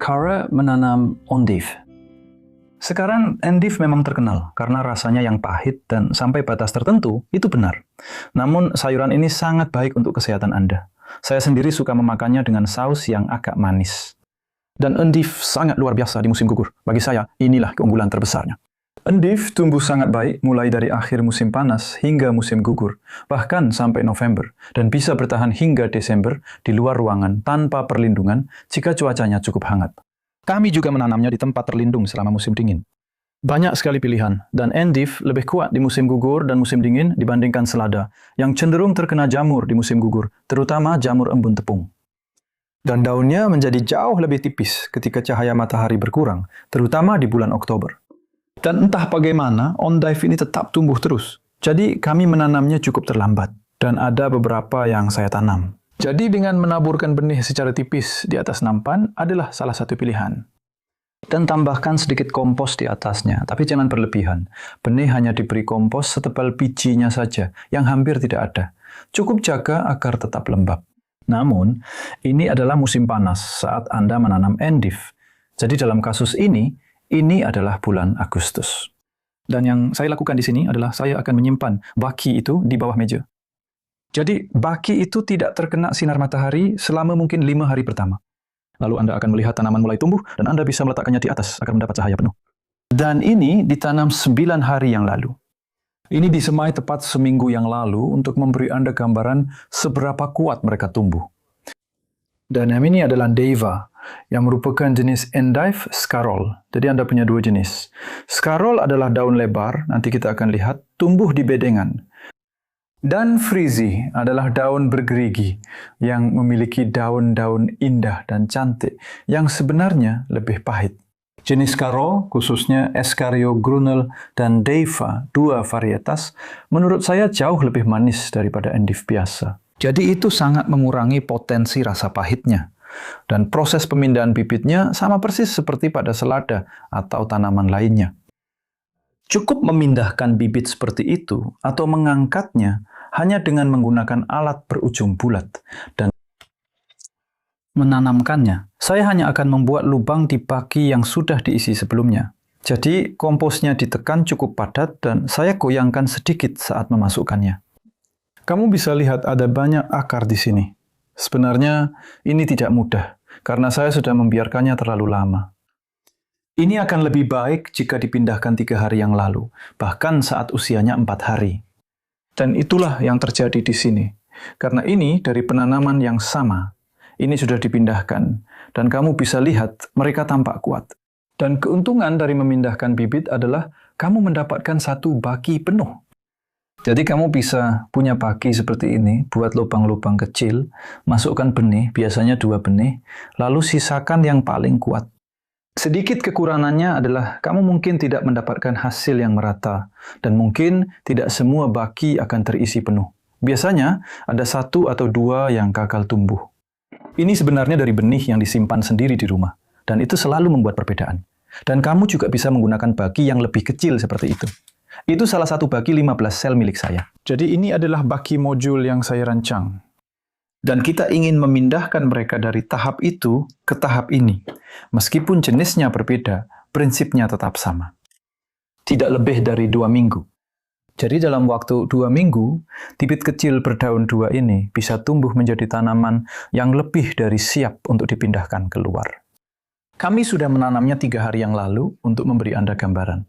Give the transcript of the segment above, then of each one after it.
Kara menanam endive. Sekarang endive memang terkenal karena rasanya yang pahit dan sampai batas tertentu itu benar. Namun sayuran ini sangat baik untuk kesehatan Anda. Saya sendiri suka memakannya dengan saus yang agak manis. Dan endive sangat luar biasa di musim gugur. Bagi saya, inilah keunggulan terbesarnya. Endive tumbuh sangat baik mulai dari akhir musim panas hingga musim gugur, bahkan sampai November, dan bisa bertahan hingga Desember di luar ruangan tanpa perlindungan jika cuacanya cukup hangat. Kami juga menanamnya di tempat terlindung selama musim dingin. Banyak sekali pilihan, dan endive lebih kuat di musim gugur dan musim dingin dibandingkan selada, yang cenderung terkena jamur di musim gugur, terutama jamur embun tepung. Dan daunnya menjadi jauh lebih tipis ketika cahaya matahari berkurang, terutama di bulan Oktober. Dan entah bagaimana, endive ini tetap tumbuh terus. Jadi kami menanamnya cukup terlambat, dan ada beberapa yang saya tanam. Jadi dengan menaburkan benih secara tipis di atas nampan adalah salah satu pilihan. Dan tambahkan sedikit kompos di atasnya, tapi jangan berlebihan. Benih hanya diberi kompos setebal bijinya saja, yang hampir tidak ada. Cukup jaga agar tetap lembab. Namun, ini adalah musim panas saat Anda menanam endive. Jadi dalam kasus ini adalah bulan Agustus. Dan yang saya lakukan di sini adalah saya akan menyimpan baki itu di bawah meja. Jadi baki itu tidak terkena sinar matahari selama mungkin 5 hari pertama. Lalu Anda akan melihat tanaman mulai tumbuh dan Anda bisa meletakkannya di atas agar mendapat cahaya penuh. Dan ini ditanam 9 hari yang lalu. Ini disemai tepat seminggu yang lalu untuk memberi Anda gambaran seberapa kuat mereka tumbuh. Dan yang ini adalah Deva, yang merupakan jenis endive scarole. Jadi Anda punya 2 jenis. Scarole adalah daun lebar, nanti kita akan lihat, tumbuh di bedengan. Dan Frizzy adalah daun bergerigi, yang memiliki daun-daun indah dan cantik, yang sebenarnya lebih pahit. Jenis scarole, khususnya Escario grunel dan Deva, 2 varietas, menurut saya jauh lebih manis daripada endive biasa. Jadi itu sangat mengurangi potensi rasa pahitnya. Dan proses pemindahan bibitnya sama persis seperti pada selada atau tanaman lainnya. Cukup memindahkan bibit seperti itu atau mengangkatnya hanya dengan menggunakan alat berujung bulat dan menanamkannya. Saya hanya akan membuat lubang di baki yang sudah diisi sebelumnya. Jadi komposnya ditekan cukup padat dan saya goyangkan sedikit saat memasukkannya. Kamu bisa lihat ada banyak akar di sini. Sebenarnya ini tidak mudah, karena saya sudah membiarkannya terlalu lama. Ini akan lebih baik jika dipindahkan 3 hari yang lalu, bahkan saat usianya 4 hari. Dan itulah yang terjadi di sini. Karena ini dari penanaman yang sama. Ini sudah dipindahkan, dan kamu bisa lihat mereka tampak kuat. Dan keuntungan dari memindahkan bibit adalah kamu mendapatkan 1 baki penuh. Jadi kamu bisa punya baki seperti ini, buat lubang-lubang kecil, masukkan benih, biasanya 2 benih, lalu sisakan yang paling kuat. Sedikit kekurangannya adalah kamu mungkin tidak mendapatkan hasil yang merata, dan mungkin tidak semua baki akan terisi penuh. Biasanya ada 1 atau 2 yang gagal tumbuh. Ini sebenarnya dari benih yang disimpan sendiri di rumah, dan itu selalu membuat perbedaan. Dan kamu juga bisa menggunakan baki yang lebih kecil seperti itu. Itu salah satu baki 15 sel milik saya. Jadi ini adalah baki modul yang saya rancang. Dan kita ingin memindahkan mereka dari tahap itu ke tahap ini. Meskipun jenisnya berbeda, prinsipnya tetap sama. Tidak lebih dari 2 minggu. Jadi dalam waktu 2 minggu, bibit kecil berdaun 2 ini bisa tumbuh menjadi tanaman yang lebih dari siap untuk dipindahkan keluar. Kami sudah menanamnya 3 hari yang lalu untuk memberi Anda gambaran.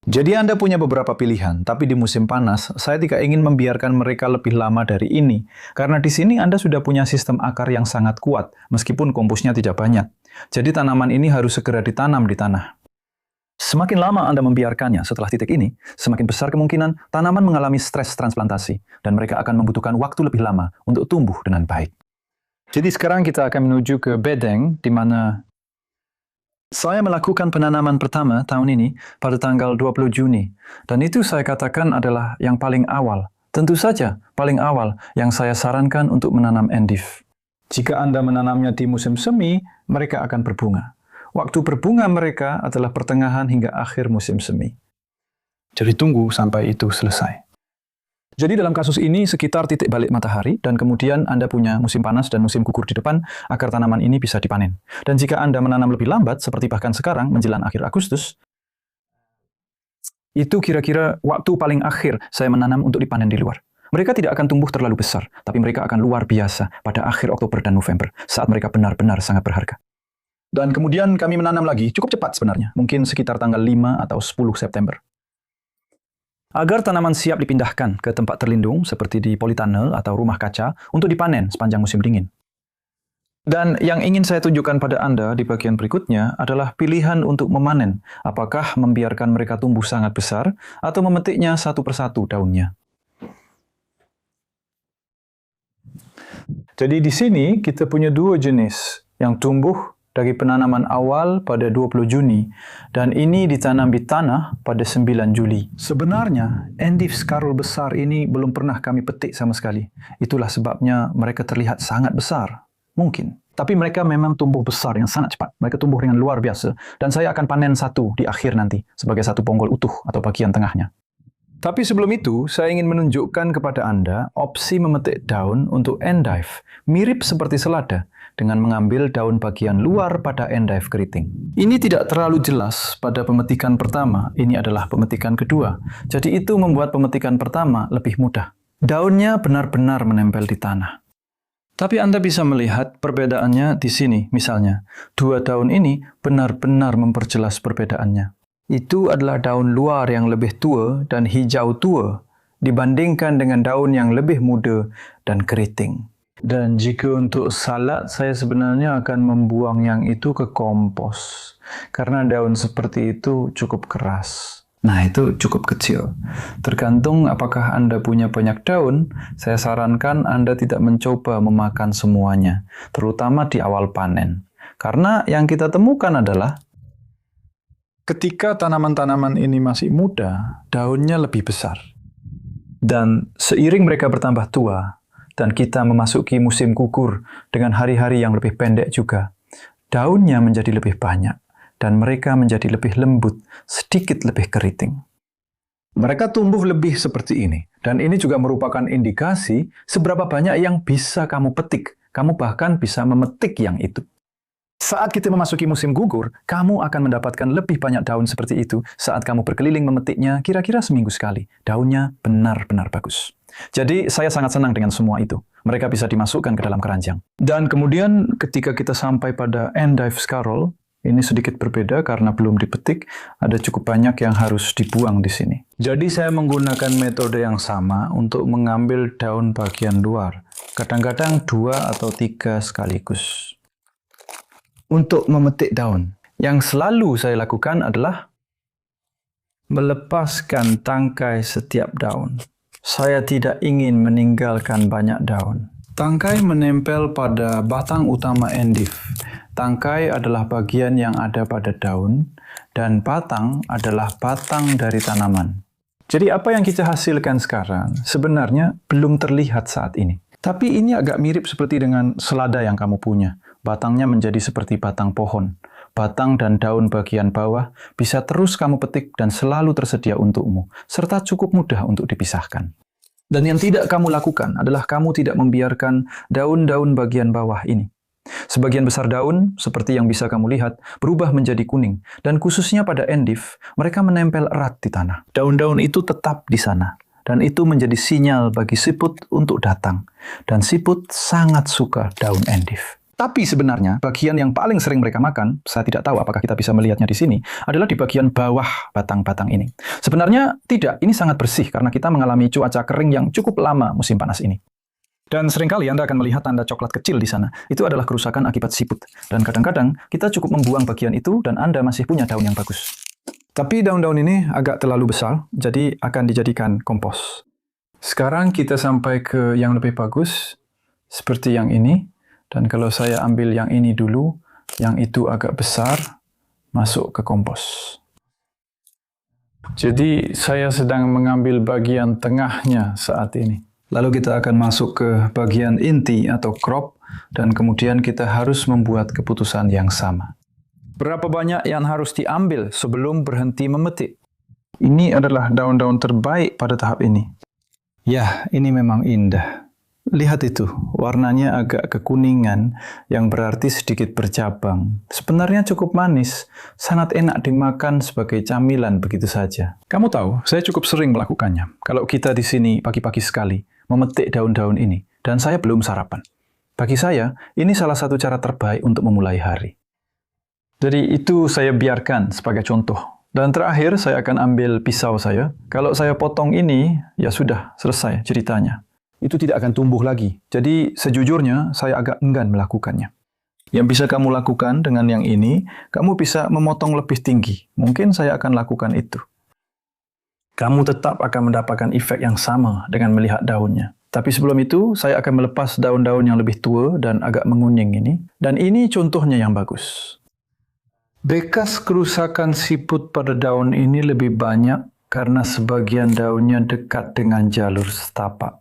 Jadi Anda punya beberapa pilihan, tapi di musim panas, saya tidak ingin membiarkan mereka lebih lama dari ini. Karena di sini Anda sudah punya sistem akar yang sangat kuat, meskipun komposnya tidak banyak. Jadi tanaman ini harus segera ditanam di tanah. Semakin lama Anda membiarkannya setelah titik ini, semakin besar kemungkinan tanaman mengalami stres transplantasi, dan mereka akan membutuhkan waktu lebih lama untuk tumbuh dengan baik. Jadi sekarang kita akan menuju ke bedeng, di mana saya melakukan penanaman pertama tahun ini pada tanggal 20 Juni, dan itu saya katakan adalah yang paling awal. Tentu saja, paling awal yang saya sarankan untuk menanam endive. Jika Anda menanamnya di musim semi, mereka akan berbunga. Waktu berbunga mereka adalah pertengahan hingga akhir musim semi. Jadi tunggu sampai itu selesai. Jadi dalam kasus ini sekitar titik balik matahari dan kemudian Anda punya musim panas dan musim gugur di depan agar tanaman ini bisa dipanen. Dan jika Anda menanam lebih lambat, seperti bahkan sekarang menjelang akhir Agustus, itu kira-kira waktu paling akhir saya menanam untuk dipanen di luar. Mereka tidak akan tumbuh terlalu besar, tapi mereka akan luar biasa pada akhir Oktober dan November, saat mereka benar-benar sangat berharga. Dan kemudian kami menanam lagi, cukup cepat sebenarnya, mungkin sekitar tanggal 5 atau 10 September. Agar tanaman siap dipindahkan ke tempat terlindung seperti di polytunnel atau rumah kaca untuk dipanen sepanjang musim dingin. Dan yang ingin saya tunjukkan pada Anda di bagian berikutnya adalah pilihan untuk memanen. Apakah membiarkan mereka tumbuh sangat besar atau memetiknya satu persatu daunnya. Jadi di sini kita punya dua jenis yang tumbuh dari penanaman awal pada 20 Juni dan ini ditanam di tanah pada 9 Juli. Sebenarnya, endive scarol besar ini belum pernah kami petik sama sekali. Itulah sebabnya mereka terlihat sangat besar. Mungkin. Tapi mereka memang tumbuh besar yang sangat cepat. Mereka tumbuh dengan luar biasa. Dan saya akan panen satu di akhir nanti sebagai satu ponggol utuh atau bagian tengahnya. Tapi sebelum itu, saya ingin menunjukkan kepada Anda opsi memetik daun untuk endive. Mirip seperti selada, dengan mengambil daun bagian luar pada endive keriting. Ini tidak terlalu jelas pada pemetikan pertama, ini adalah pemetikan kedua. Jadi itu membuat pemetikan pertama lebih mudah. Daunnya benar-benar menempel di tanah. Tapi Anda bisa melihat perbedaannya di sini, misalnya. Dua daun ini benar-benar memperjelas perbedaannya. Itu adalah daun luar yang lebih tua dan hijau tua dibandingkan dengan daun yang lebih muda dan keriting. Dan jika untuk salad, saya sebenarnya akan membuang yang itu ke kompos. Karena daun seperti itu cukup keras. Nah, itu cukup kecil. Tergantung apakah Anda punya banyak daun, saya sarankan Anda tidak mencoba memakan semuanya. Terutama di awal panen. Karena yang kita temukan adalah ketika tanaman-tanaman ini masih muda, daunnya lebih besar. Dan seiring mereka bertambah tua, dan kita memasuki musim gugur dengan hari-hari yang lebih pendek juga, daunnya menjadi lebih banyak, dan mereka menjadi lebih lembut, sedikit lebih keriting. Mereka tumbuh lebih seperti ini, dan ini juga merupakan indikasi seberapa banyak yang bisa kamu petik. Kamu bahkan bisa memetik yang itu. Saat kita memasuki musim gugur, kamu akan mendapatkan lebih banyak daun seperti itu saat kamu berkeliling memetiknya kira-kira seminggu sekali. Daunnya benar-benar bagus. Jadi saya sangat senang dengan semua itu. Mereka bisa dimasukkan ke dalam keranjang. Dan kemudian ketika kita sampai pada endive scarol, ini sedikit berbeda karena belum dipetik, ada cukup banyak yang harus dibuang di sini. Jadi saya menggunakan metode yang sama untuk mengambil daun bagian luar. Kadang-kadang 2 atau 3 sekaligus. Untuk memetik daun, yang selalu saya lakukan adalah melepaskan tangkai setiap daun. Saya tidak ingin meninggalkan banyak daun. Tangkai menempel pada batang utama endive. Tangkai adalah bagian yang ada pada daun, dan batang adalah batang dari tanaman. Jadi apa yang kita hasilkan sekarang sebenarnya belum terlihat saat ini. Tapi ini agak mirip seperti dengan selada yang kamu punya. Batangnya menjadi seperti batang pohon. Batang dan daun bagian bawah bisa terus kamu petik dan selalu tersedia untukmu, serta cukup mudah untuk dipisahkan. Dan yang tidak kamu lakukan adalah kamu tidak membiarkan daun-daun bagian bawah ini. Sebagian besar daun, seperti yang bisa kamu lihat, berubah menjadi kuning. Dan khususnya pada endive, mereka menempel erat di tanah. Daun-daun itu tetap di sana. Dan itu menjadi sinyal bagi siput untuk datang. Dan siput sangat suka daun endive. Tapi sebenarnya, bagian yang paling sering mereka makan, saya tidak tahu apakah kita bisa melihatnya di sini, adalah di bagian bawah batang-batang ini. Sebenarnya tidak, ini sangat bersih karena kita mengalami cuaca kering yang cukup lama musim panas ini. Dan seringkali Anda akan melihat tanda coklat kecil di sana. Itu adalah kerusakan akibat siput. Dan kadang-kadang kita cukup membuang bagian itu dan Anda masih punya daun yang bagus. Tapi daun-daun ini agak terlalu besar, jadi akan dijadikan kompos. Sekarang kita sampai ke yang lebih bagus, seperti yang ini. Dan kalau saya ambil yang ini dulu, yang itu agak besar, masuk ke kompos. Jadi saya sedang mengambil bagian tengahnya saat ini. Lalu kita akan masuk ke bagian inti atau crop, dan kemudian kita harus membuat keputusan yang sama. Berapa banyak yang harus diambil sebelum berhenti memetik? Ini adalah daun-daun terbaik pada tahap ini. Ya, ini memang indah. Lihat itu, warnanya agak kekuningan, yang berarti sedikit bercabang. Sebenarnya cukup manis, sangat enak dimakan sebagai camilan begitu saja. Kamu tahu, saya cukup sering melakukannya. Kalau kita di sini pagi-pagi sekali, memetik daun-daun ini, dan saya belum sarapan. Bagi saya, ini salah satu cara terbaik untuk memulai hari. Jadi itu saya biarkan sebagai contoh. Dan terakhir, saya akan ambil pisau saya. Kalau saya potong ini, ya sudah, selesai ceritanya. Itu tidak akan tumbuh lagi. Jadi sejujurnya saya agak enggan melakukannya. Yang bisa kamu lakukan dengan yang ini, kamu bisa memotong lebih tinggi. Mungkin saya akan lakukan itu. Kamu tetap akan mendapatkan efek yang sama dengan melihat daunnya. Tapi sebelum itu, saya akan melepas daun-daun yang lebih tua dan agak menguning ini. Dan ini contohnya yang bagus. Bekas kerusakan siput pada daun ini lebih banyak karena sebagian daunnya dekat dengan jalur setapak.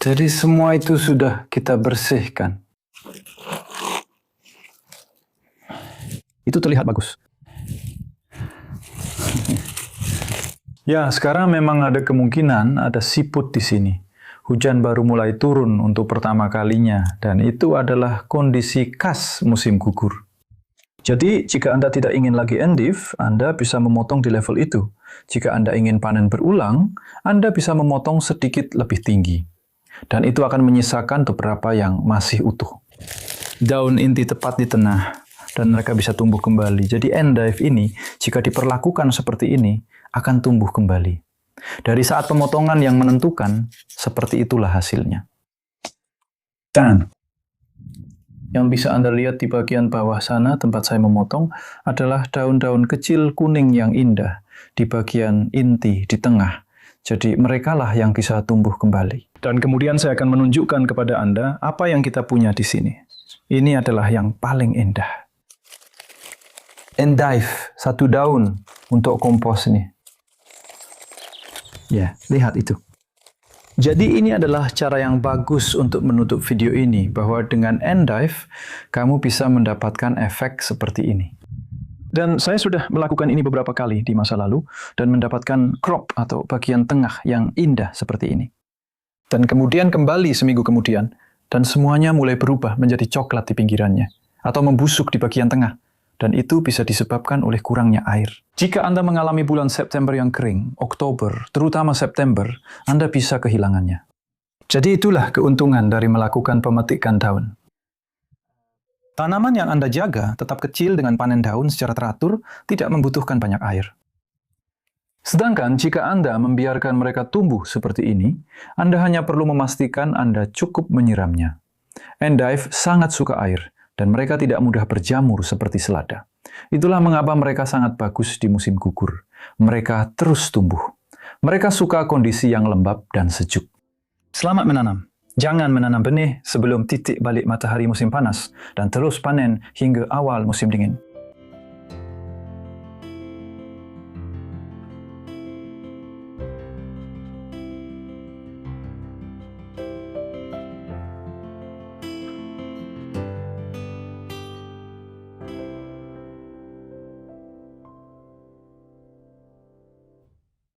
Jadi semua itu sudah kita bersihkan. Itu terlihat bagus. Ya, sekarang memang ada kemungkinan ada siput di sini. Hujan baru mulai turun untuk pertama kalinya, dan itu adalah kondisi khas musim gugur. Jadi, jika Anda tidak ingin lagi endive, Anda bisa memotong di level itu. Jika Anda ingin panen berulang, Anda bisa memotong sedikit lebih tinggi. Dan itu akan menyisakan beberapa yang masih utuh. Daun inti tepat di tengah, dan mereka bisa tumbuh kembali. Jadi endive ini, jika diperlakukan seperti ini, akan tumbuh kembali. Dari saat pemotongan yang menentukan, seperti itulah hasilnya. Dan yang bisa Anda lihat di bagian bawah sana tempat saya memotong adalah daun-daun kecil kuning yang indah di bagian inti di tengah. Jadi merekalah yang bisa tumbuh kembali. Dan kemudian saya akan menunjukkan kepada Anda apa yang kita punya di sini. Ini adalah yang paling indah. Endive, satu daun untuk kompos ini. Ya, lihat itu. Jadi ini adalah cara yang bagus untuk menutup video ini, bahwa dengan endive, kamu bisa mendapatkan efek seperti ini. Dan saya sudah melakukan ini beberapa kali di masa lalu, dan mendapatkan crop atau bagian tengah yang indah seperti ini. Dan kemudian kembali seminggu kemudian, dan semuanya mulai berubah menjadi coklat di pinggirannya, atau membusuk di bagian tengah. Dan itu bisa disebabkan oleh kurangnya air. Jika Anda mengalami bulan September yang kering, Oktober, terutama September, Anda bisa kehilangannya. Jadi itulah keuntungan dari melakukan pemetikan daun. Tanaman yang Anda jaga tetap kecil dengan panen daun secara teratur, tidak membutuhkan banyak air. Sedangkan jika Anda membiarkan mereka tumbuh seperti ini, Anda hanya perlu memastikan Anda cukup menyiramnya. Endive sangat suka air, dan mereka tidak mudah berjamur seperti selada. Itulah mengapa mereka sangat bagus di musim gugur. Mereka terus tumbuh. Mereka suka kondisi yang lembab dan sejuk. Selamat menanam. Jangan menanam benih sebelum titik balik matahari musim panas, dan terus panen hingga awal musim dingin.